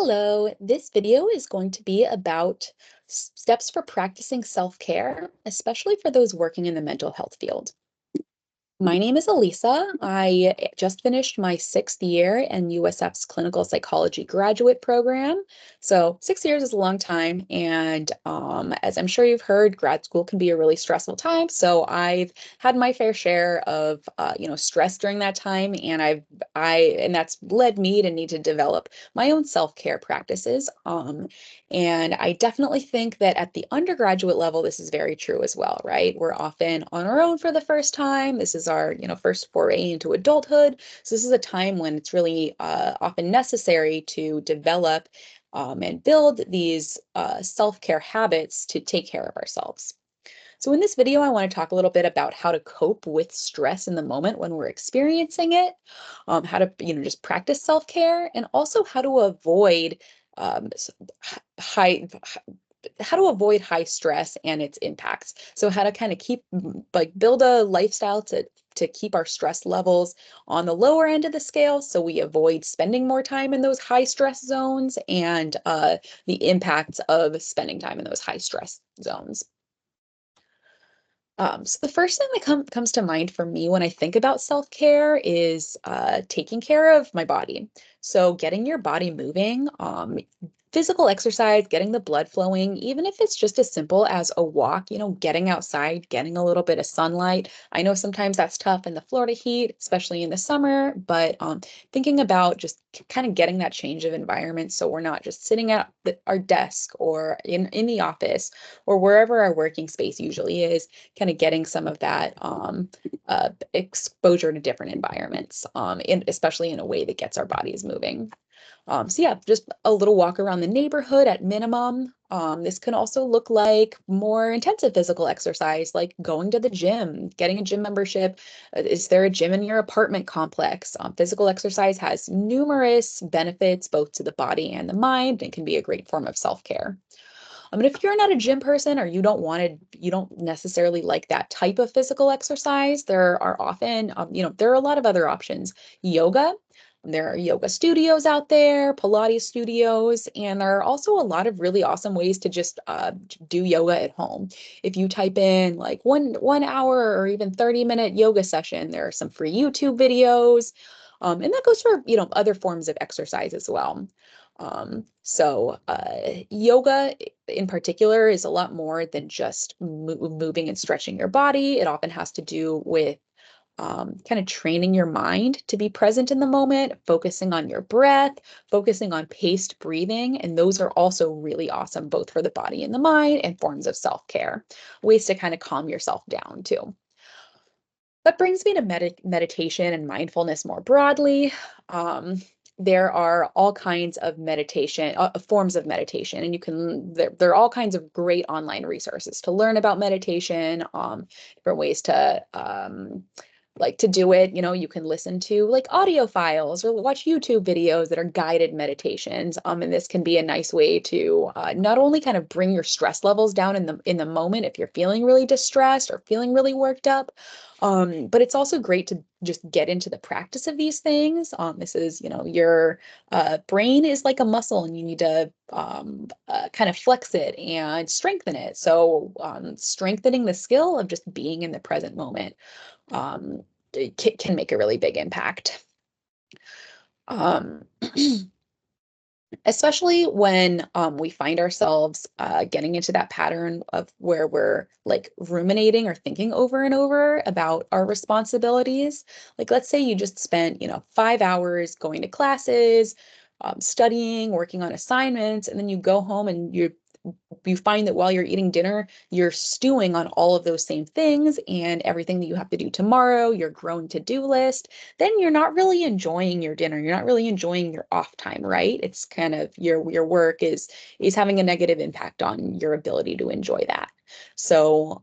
Hello, this video is going to be about steps for practicing self-care, especially for those working in the mental health field. My name is Elisa. I just finished my 6th year in USF's clinical psychology graduate program. So 6 years is a long time. And as I'm sure you've heard, grad school can be a really stressful time. So I've had my fair share of, stress during that time. And and that's led me to need to develop my own self-care practices. And I definitely think that at the undergraduate level, this is very true as well, right? We're often on our own for the first time. This is our, first foray into adulthood. So this is a time when it's really often necessary to develop and build these self-care habits to take care of ourselves. So in this video, I want to talk a little bit about how to cope with stress in the moment when we're experiencing it, how to, just practice self-care, and also how to avoid high high stress and its impacts. So how to kind of build a lifestyle to keep our stress levels on the lower end of the scale so we avoid spending more time in those high stress zones and the impacts of spending time in those high stress zones. So the first thing that comes to mind for me when I think about self-care is taking care of my body. So getting your body moving, physical exercise, getting the blood flowing, even if it's just as simple as a walk, getting outside, getting a little bit of sunlight. I know sometimes that's tough in the Florida heat, especially in the summer, but thinking about just kind of getting that change of environment so we're not just sitting at our desk or in the office or wherever our working space usually is, kind of getting some of that exposure to different environments, especially in a way that gets our bodies moving. So yeah, just a little walk around the neighborhood at minimum. This can also look like more intensive physical exercise, like going to the gym, getting a gym membership. Is there a gym in your apartment complex? Physical exercise has numerous benefits both to the body and the mind, and can be a great form of self-care. I mean, if you're not a gym person or you don't necessarily like that type of physical exercise, there are often, there are a lot of other options. Yoga, there are yoga studios out there, Pilates studios, and there are also a lot of really awesome ways to just do yoga at home. If you type in like one hour or even 30-minute yoga session, there are some free YouTube videos. And that goes for, other forms of exercise as well. Yoga in particular is a lot more than just moving and stretching your body. It often has to do with kind of training your mind to be present in the moment, focusing on your breath, focusing on paced breathing. And those are also really awesome, both for the body and the mind, and forms of self-care, ways to kind of calm yourself down too. That brings me to meditation and mindfulness more broadly. There are all kinds of meditation, forms of meditation, and there are all kinds of great online resources to learn about meditation, different ways to to do it. You can listen to like audio files or watch YouTube videos that are guided meditations. And this can be a nice way to not only kind of bring your stress levels down in the moment if you're feeling really distressed or feeling really worked up, but it's also great to just get into the practice of these things. This is, your brain is like a muscle and you need to kind of flex it and strengthen it. So strengthening the skill of just being in the present moment um, can make a really big impact. Um, Especially when we find ourselves getting into that pattern of where we're like ruminating or thinking over and over about our responsibilities. Like, let's say you just spent, 5 hours going to classes, studying, working on assignments, and then you go home and you find that while you're eating dinner, you're stewing on all of those same things and everything that you have to do tomorrow, your growing to-do list, then you're not really enjoying your dinner. You're not really enjoying your off time, right? It's kind of your work is having a negative impact on your ability to enjoy that. So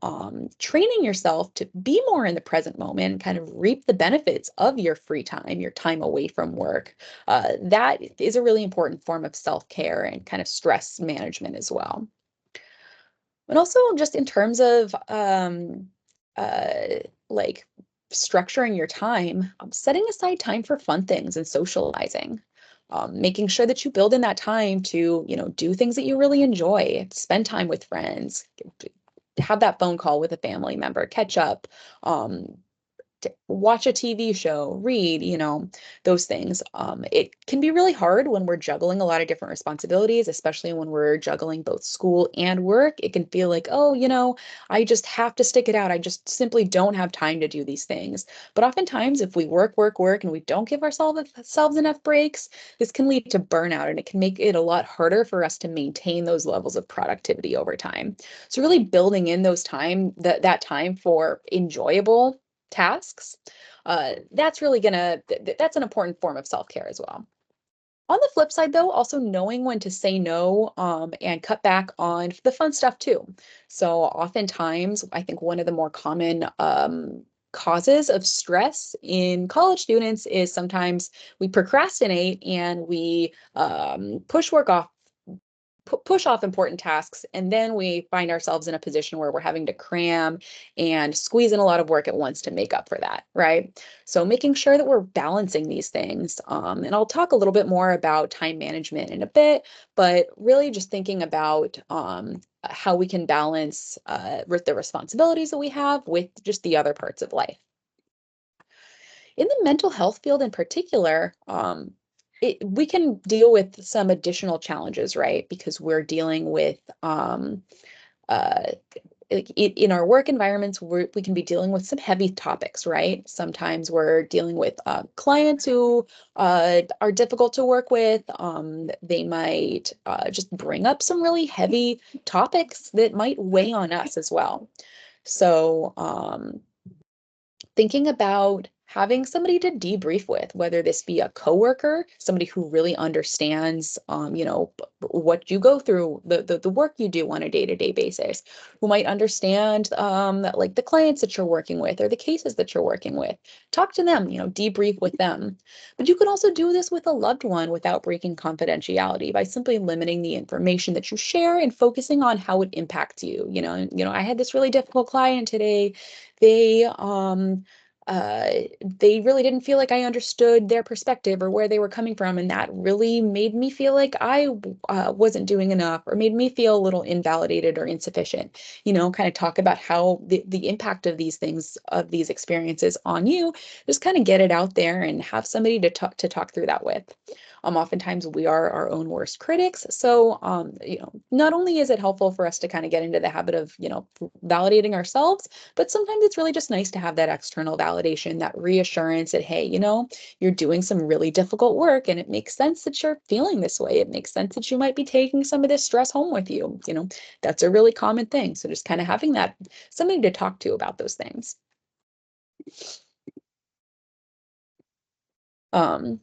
training yourself to be more in the present moment and kind of reap the benefits of your free time, your time away from work, that is a really important form of self-care and kind of stress management as well. And also just in terms of uh, like structuring your time, setting aside time for fun things and socializing. making sure that you build in that time to, do things that you really enjoy, spend time with friends, have that phone call with a family member, catch up, um, watch a TV show, read, those things. It can be really hard when we're juggling a lot of different responsibilities, especially when we're juggling both school and work. It can feel like, oh, I just have to stick it out. I just simply don't have time to do these things. But oftentimes, if we work, work, work, and we don't give ourselves enough breaks, this can lead to burnout and it can make it a lot harder for us to maintain those levels of productivity over time. So really building in that time for enjoyable tasks, that's really that's an important form of self-care as well. On the flip side, though, also knowing when to say no, and cut back on the fun stuff too. So oftentimes, I think one of the more common causes of stress in college students is sometimes we procrastinate and we push off important tasks, and then we find ourselves in a position where we're having to cram and squeeze in a lot of work at once to make up for that, right? So making sure that we're balancing these things, and I'll talk a little bit more about time management in a bit, but really just thinking about how we can balance the responsibilities that we have with just the other parts of life. In the mental health field in particular, we can deal with some additional challenges, right? Because we're dealing with uh, in our work environments, we can be dealing with some heavy topics, right? Sometimes we're dealing with clients who are difficult to work with. They might just bring up some really heavy topics that might weigh on us as well. So, thinking about having somebody to debrief with, whether this be a coworker, somebody who really understands, what you go through, the work you do on a day-to-day basis, who might understand, like the clients that you're working with or the cases that you're working with. Talk to them, debrief with them. But you can also do this with a loved one without breaking confidentiality by simply limiting the information that you share and focusing on how it impacts you. I had this really difficult client today. They they really didn't feel like I understood their perspective or where they were coming from, and that really made me feel like I wasn't doing enough, or made me feel a little invalidated or insufficient. Kind of talk about how the impact of these things, of these experiences on you, just kind of get it out there and have somebody to talk through that with. Oftentimes we are our own worst critics. So, not only is it helpful for us to kind of get into the habit of, validating ourselves, but sometimes it's really just nice to have that external validation, that reassurance that, hey, you're doing some really difficult work and it makes sense that you're feeling this way. It makes sense that you might be taking some of this stress home with you. That's a really common thing. So just kind of having that somebody to talk to about those things. Um,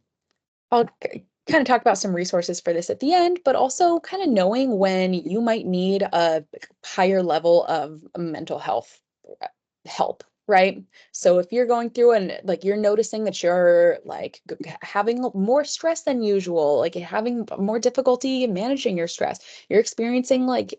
I'll kind of talk about some resources for this at the end, but also kind of knowing when you might need a higher level of mental health help, right? So if you're going through and like you're noticing that you're like having more stress than usual, like having more difficulty managing your stress, you're experiencing like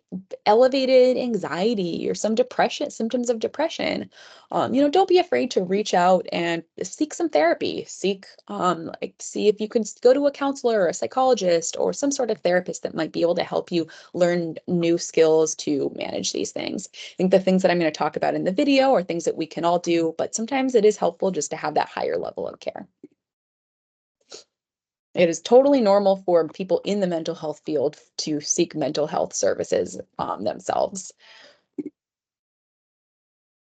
elevated anxiety or some depression, symptoms of depression, don't be afraid to reach out and seek some therapy. See if you can go to a counselor or a psychologist or some sort of therapist that might be able to help you learn new skills to manage these things. I think the things that I'm going to talk about in the video are things that we can all do, but sometimes it is helpful just to have that higher level of care. It is totally normal for people in the mental health field to seek mental health services themselves.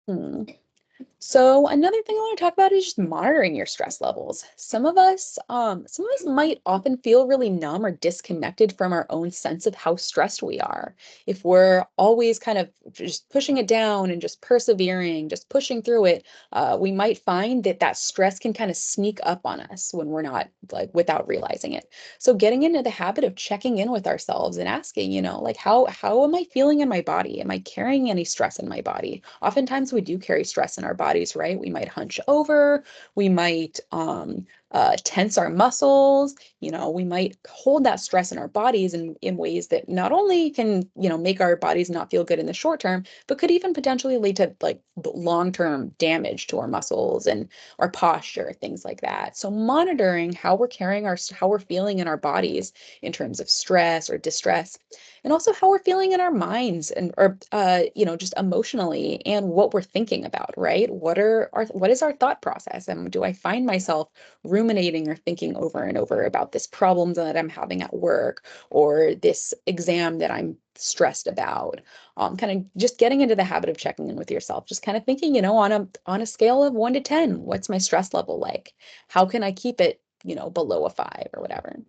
Hmm. So another thing I want to talk about is just monitoring your stress levels. Some of us might often feel really numb or disconnected from our own sense of how stressed we are. If we're always kind of just pushing it down and just persevering, just pushing through it, we might find that that stress can kind of sneak up on us when we're not, like, without realizing it. So getting into the habit of checking in with ourselves and asking, like how am I feeling in my body? Am I carrying any stress in my body? Oftentimes we do carry stress in our bodies, right? We might hunch over, we might tense our muscles. We might hold that stress in our bodies in ways that not only can, make our bodies not feel good in the short term, but could even potentially lead to like long-term damage to our muscles and our posture, things like that. So monitoring how we're feeling in our bodies in terms of stress or distress, and also how we're feeling in our minds or just emotionally, and what we're thinking about, right? What is our thought process? And do I find myself ruminating or thinking over and over about this problem that I'm having at work or this exam that I'm stressed about? Kind of just getting into the habit of checking in with yourself, just kind of thinking, on a scale of 1 to 10, what's my stress level like? How can I keep it, below a 5 or whatever?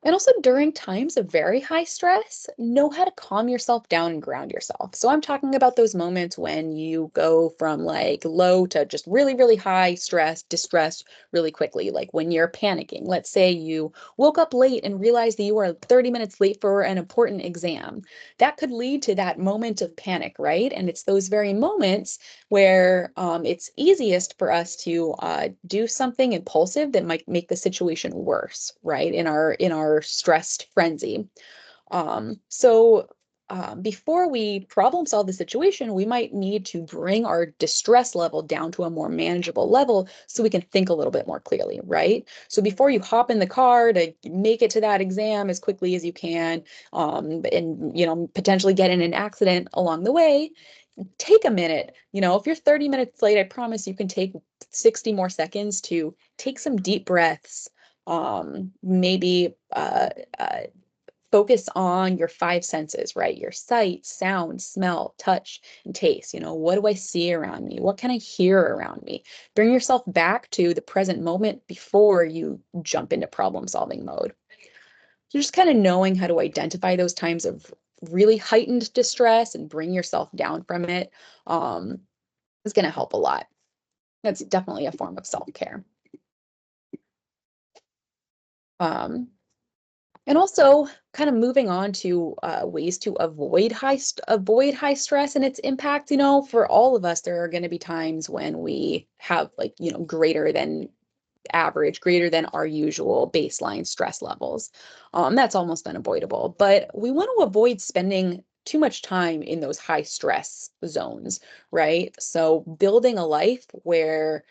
And also during times of very high stress, know how to calm yourself down and ground yourself. So I'm talking about those moments when you go from like low to just really, really high stress, distress really quickly. Like when you're panicking. Let's say you woke up late and realized that you were 30 minutes late for an important exam. That could lead to that moment of panic, right? And it's those very moments where it's easiest for us to do something impulsive that might make the situation worse, right? In our stressed frenzy. Before we problem solve the situation, we might need to bring our distress level down to a more manageable level so we can think a little bit more clearly, right? So before you hop in the car to make it to that exam as quickly as you can, and potentially get in an accident along the way, take a minute. If you're 30 minutes late, I promise you can take 60 more seconds to take some deep breaths. Maybe focus on your five senses, right? Your sight, sound, smell, touch, and taste. What do I see around me? What can I hear around me? Bring yourself back to the present moment before you jump into problem solving mode. So just kind of knowing how to identify those times of really heightened distress and bring yourself down from it, um, is going to help a lot. That's definitely a form of self-care. Um, and also kind of moving on to ways to avoid high stress and its impact. For all of us, there are going to be times when we have like, greater than average, greater than our usual baseline stress levels. That's almost unavoidable, but we want to avoid spending too much time in those high stress zones, right? So building a lifestyle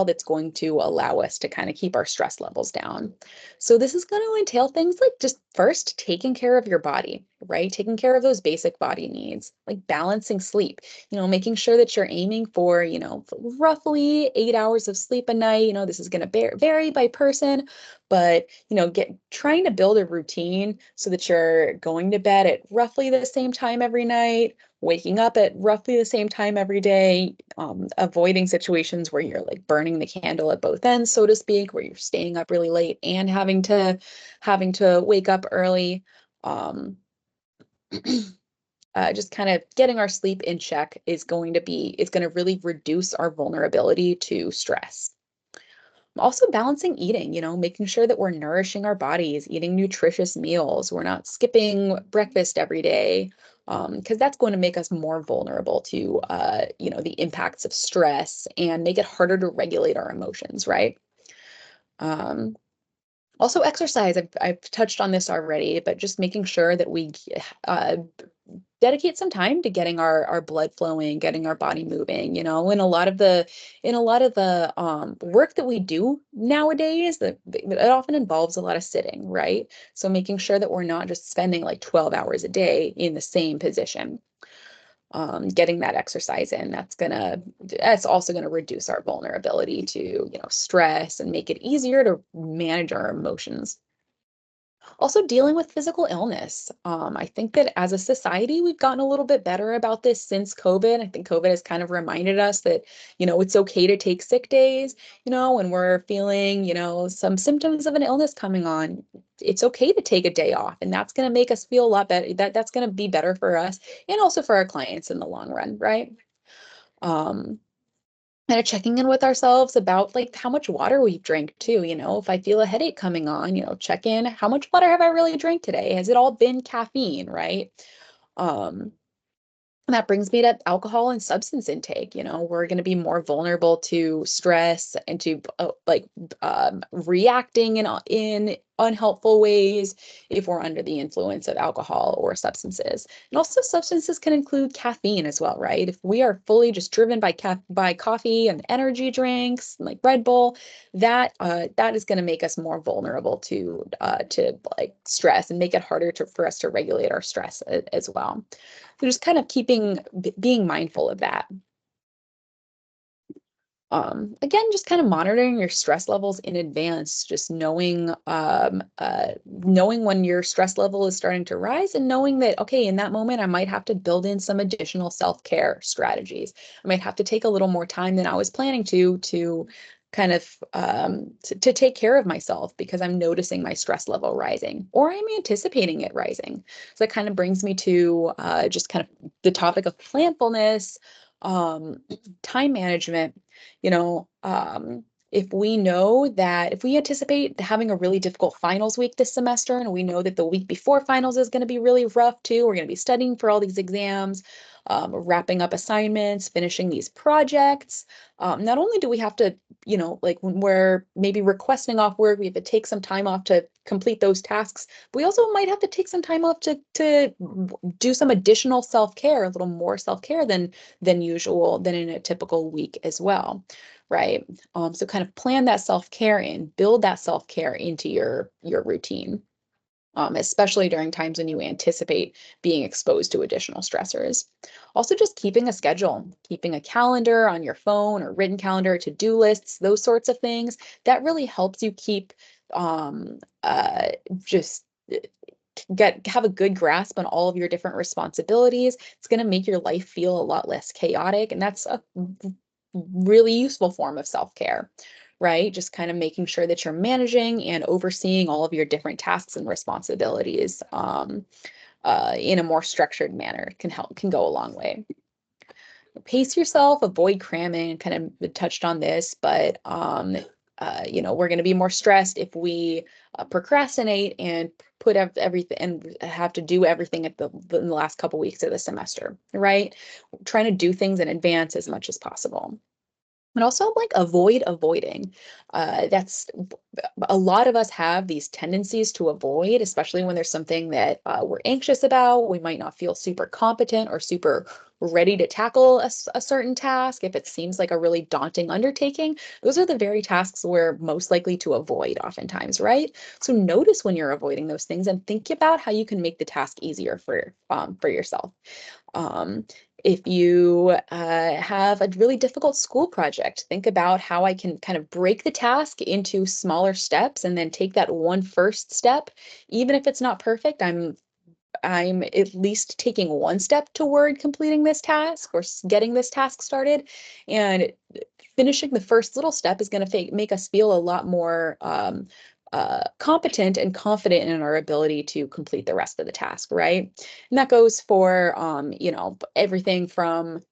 that's going to allow us to kind of keep our stress levels down. So this is going to entail things like just first taking care of your body, right? Taking care of those basic body needs, like balancing sleep, making sure that you're aiming for, roughly 8 hours of sleep a night. This is going to vary by person, but, trying to build a routine so that you're going to bed at roughly the same time every night, waking up at roughly the same time every day, avoiding situations where you're like burning the candle at both ends, so to speak, where you're staying up really late and having to wake up early. Um, just kind of getting our sleep in check it's going to really reduce our vulnerability to stress. Also balancing eating, making sure that we're nourishing our bodies, eating nutritious meals. We're not skipping breakfast every day, because that's going to make us more vulnerable to, the impacts of stress and make it harder to regulate our emotions, right? Um, Also exercise. I've touched on this already, but just making sure that we uh, dedicate some time to getting our blood flowing, getting our body moving, in a lot of the work that we do nowadays, that it often involves a lot of sitting, right? So making sure that we're not just spending like 12 hours a day in the same position. Getting that exercise in, that's also gonna reduce our vulnerability to, stress and make it easier to manage our emotions. Also, dealing with physical illness. I think that as a society, we've gotten a little bit better about this since COVID. I think COVID has kind of reminded us that, it's okay to take sick days, when we're feeling, some symptoms of an illness coming on. It's okay to take a day off, and that's going to make us feel a lot better. That's going to be better for us and also for our clients in the long run, right? Um, kind of checking in with ourselves about like how much water we drink too. If I feel a headache coming on, check in, how much water have I really drank today? Has it all been caffeine, right? Um, And that brings me to alcohol and substance intake. We're going to be more vulnerable to stress and to reacting in unhelpful ways if we're under the influence of alcohol or substances. And also, substances can include caffeine as well, right? If we are fully just driven by coffee and energy drinks like Red Bull, that is going to make us more vulnerable to like stress and make it harder for us to regulate our stress as well. So just kind of being mindful of that. Again, just kind of monitoring your stress levels in advance, just knowing when your stress level is starting to rise and knowing that, okay, in that moment, I might have to build in some additional self-care strategies. I might have to take a little more time than I was planning to kind of to take care of myself because I'm noticing my stress level rising or I'm anticipating it rising. So that kind of brings me to just kind of the topic of planfulness, time management. If we anticipate having a really difficult finals week this semester, and we know that the week before finals is going to be really rough too, we're going to be studying for all these exams, wrapping up assignments, finishing these projects. Not only do we have to, like when we're maybe requesting off work, we have to take some time off to complete those tasks. But we also might have to take some time off to do some additional self-care, a little more self-care than usual, than in a typical week as well, right? So kind of plan that self-care in, build that self-care into your routine, especially during times when you anticipate being exposed to additional stressors. Also, just keeping a schedule, keeping a calendar on your phone or written calendar, to-do lists, those sorts of things, that really helps you keep just have a good grasp on all of your different responsibilities. It's going to make your life feel a lot less chaotic, and that's a really useful form of self-care, right? Just kind of making sure that you're managing and overseeing all of your different tasks and responsibilities in a more structured manner can go a long way. Pace yourself, avoid cramming, kind of touched on this, but we're going to be more stressed if we procrastinate and put everything and have to do everything in the last couple weeks of the semester, right? Trying to do things in advance as much as possible. And also like avoid avoiding. That's a lot of us have these tendencies to avoid, especially when there's something that we're anxious about. We might not feel super competent or super ready to tackle a certain task. If it seems like a really daunting undertaking, those are the very tasks we're most likely to avoid oftentimes, right? So notice when you're avoiding those things and think about how you can make the task easier for yourself. Um, if you have a really difficult school project, think about how I can kind of break the task into smaller steps and then take that one first step. Even if it's not perfect, I'm at least taking one step toward completing this task or getting this task started. And finishing the first little step is going to make us feel a lot more competent and confident in our ability to complete the rest of the task, right? And that goes for, everything from,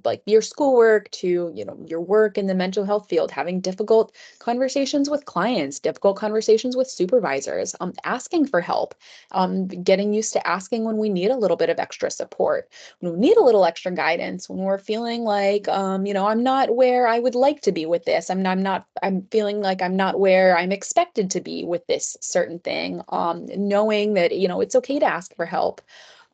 like your schoolwork to, your work in the mental health field, having difficult conversations with clients, difficult conversations with supervisors, asking for help, getting used to asking when we need a little bit of extra support, when we need a little extra guidance, when we're feeling like, I'm not where I would like to be with this. I'm feeling like I'm not where I'm expected to be with this certain thing. Knowing that, it's okay to ask for help.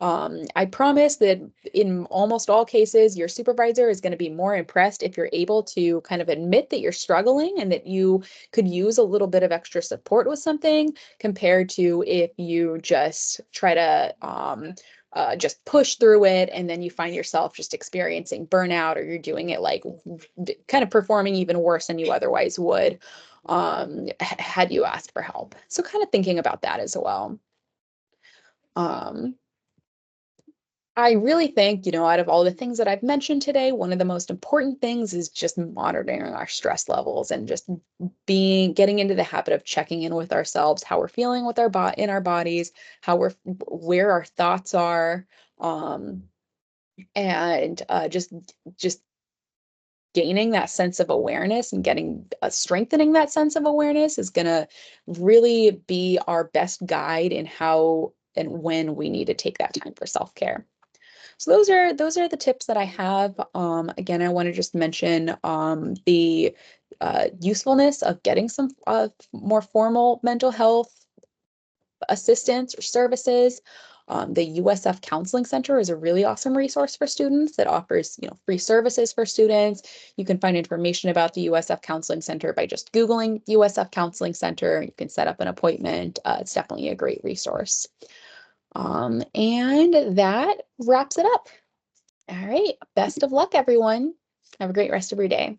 I promise that in almost all cases, your supervisor is going to be more impressed if you're able to kind of admit that you're struggling and that you could use a little bit of extra support with something, compared to if you just try to just push through it and then you find yourself just experiencing burnout, or you're doing it like kind of performing even worse than you otherwise would had you asked for help. So kind of thinking about that as well. Um, I really think, out of all the things that I've mentioned today, one of the most important things is just monitoring our stress levels and just getting into the habit of checking in with ourselves, how we're feeling with in our bodies, where our thoughts are, um, and just gaining that sense of awareness and strengthening that sense of awareness is going to really be our best guide in how and when we need to take that time for self-care. So those are the tips that I have. Again, I want to just mention the usefulness of getting some more formal mental health assistance or services. The USF Counseling Center is a really awesome resource for students that offers, free services for students. You can find information about the USF Counseling Center by just Googling USF Counseling Center. You can set up an appointment. It's definitely a great resource. And that wraps it up. All right. Best of luck, everyone. Have a great rest of your day.